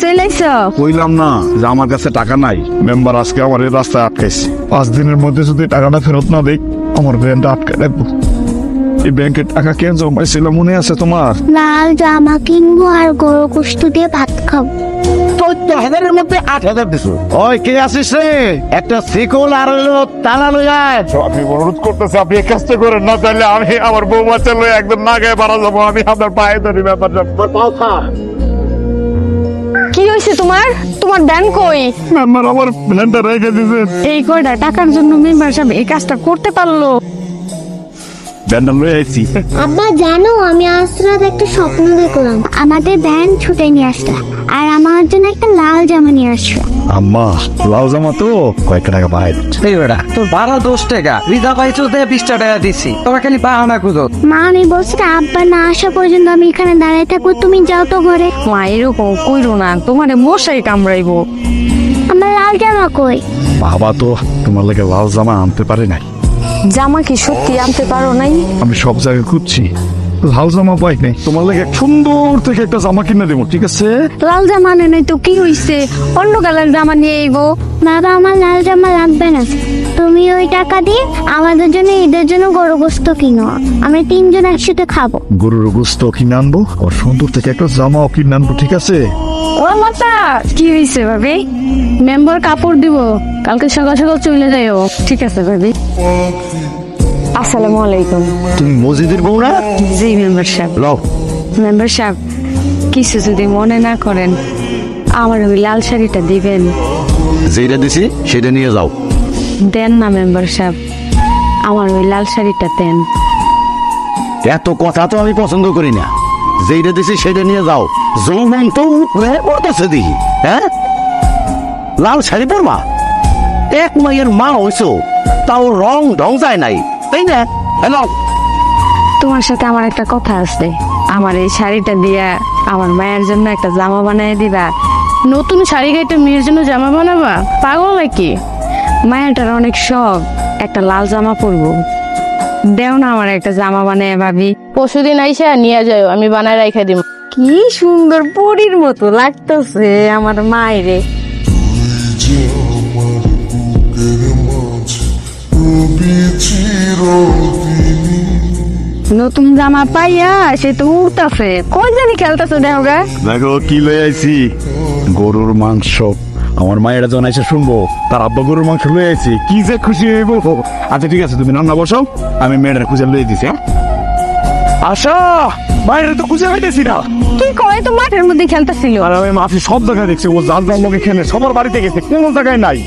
চাইলাইছ? কইলাম না যে আমার কাছে টাকা নাই। মেম্বার আজকে আমার এই রাস্তায় আটকাইছে। 5 দিনের মধ্যে যদি টাকাটা ফেরত না দেই আমার ব্যাংকটা আটকে রাখবো। এই ব্যাংকে টাকা কেন জমাইছিল মনে আছে তোমার? লাল জামা কিনবো আর গরু গোশত দিয়ে ভাত খাবো। 14,000-এর মধ্যে 8,000 দিছো। ওই কে আসিস রে? একটা শিকল আর তালা লই আয়। আপনি অনুরোধ করতেছে আপনি এই কাজটা করেন না, তাহলে আমি আমার বউ বাচ্চা লয়ে একদম না গায়ে মারা যাবো। আমি আপনার পায়ে ধরি ব্যাপারটা। কি হয়েছে তোমার? তোমার ব্যান কই? মেম্বার আমার প্ল্যানটা রেখে দিয়েছেন। এই কয়টা টাকার জন্য মেম্বার সাহেব এই কাজটা করতে পারলো? ব্যান্ডা লয়ে আইছি। আব্বা জানো আমি আজ রাত একটা স্বপ্ন দেখলাম, আমাদের ভ্যান ছুটে নিয়ে আসলো আর আমার জন্য একটা লাল জামা নিয়ে আসলো। আম্মা লাউ জামা তো কয়েকটা টাকা পাই। এই বেটা তোর 12-10 টাকা রিজা পাইছো, 20 টাকা দিছি। তোরা খালি বাহানা খুঁজো। মা আমি বলছি আব্বা না আসা পর্যন্ত আমি এখানে দাঁড়িয়ে থাকবো, তুমি যাও তো ঘরে। মা এরকম কইরো না, তোমারে মশাই কামড়াইবো। আমার লাল জামা কই? বাবা তো তোমার লাগে লাল জামা আনতে পারে নাই। জামা কি সত্যি আনতে পারো নাই? আমি সব জায়গায় খুঁজছি, লাল জামা পাই নাই। তোমার লাগে সুন্দর থেকে একটা জামা কিনে দেবো, ঠিক আছে? লাল জামা আনে নাই তো কি হইছে? অন্য কালার জামা নিয়ে আইবো। বাবা আমার লাল জামা লাগবে না, তুমি ওই টাকা দিয়ে আমাদের জন্য ঈদের জন্য গরু গোশত কিনো, আমি 3 জন একসাথে খাবো। গরুর গোস্ত কিনে আনবো আর সুন্দর থেকে একটা জামাও কিনে আনবো, ঠিক আছে? ও মাতা কি হইছে ভাবি? মেম্বার কাপড় দিব, কালকে সকাল সকাল চলে যাইও। ঠিক আছে ভাবি। আসসালামু আলাইকুম। তুমি মসজিদের বউ না? জি মেম্বার সাহেব। লও মেম্বার সাহেব কিছু যদি মনে না করেন আমার ওই লাল শাড়িটা দিবেন। যেটা দিছি সেটা নিয়ে যাও। দেন না মেম্বার সাহেব, আমার ওই লাল শাড়িটা দেন। এত কথা তো আমি পছন্দ করি না। যেটা দিছি সেটা নিয়ে যাও। যৌবন তো পড়তেছে দেখি। হ্যাঁ লাল শাড়ি পরবা? এক মাইয়ের মা হইছো, তাও রং ঢং যায় নাই, তাই না? হ্যালো তোমার সাথে আমার একটা কথা আছে। আমার এই শাড়িটা দিয়া আমার মায়ের জন্য একটা জামা বানিয়ে দিবা। নতুন শাড়ি গাইতে মেয়ের জন্য জামা বানাবা? পাগল নাকি? মায়েরটার অনেক শখ একটা লাল জামা পরবো। দেও না আমার একটা জামা বানায় ভাবি। পরশুদিন আইসা নিয়ে যাও, আমি বানায় রাইখা দিব। কি সুন্দর পরীর মতো লাগতেছে আমার মায়েরে। নতুন জামা পাইয়া সে তো উঠতাছে, কই জানি খেলতেছে। দেখো গা, দেখো কি লয়ে আইছি, গরুর মাংস। আমার মায়েরা যখন এসে শুনবো তার আব্বা গরুর মাংস লয়ে আইছি, কি যে খুশি হইব। আচ্ছা ঠিক আছে, তুমি রান্না বসাও, আমি মেয়েরা খুঁজে লয়ে দিছি। হ্যাঁ আশা, মায়েরা তো খুঁজে পাইতেছি না। কি কয় তো মাঠের মধ্যে খেলতেছিল। আর আমি মাফি সব জায়গায় দেখছি, ও যার যার লোক এখানে সবার বাড়িতে গেছে, কোন জায়গায় নাই।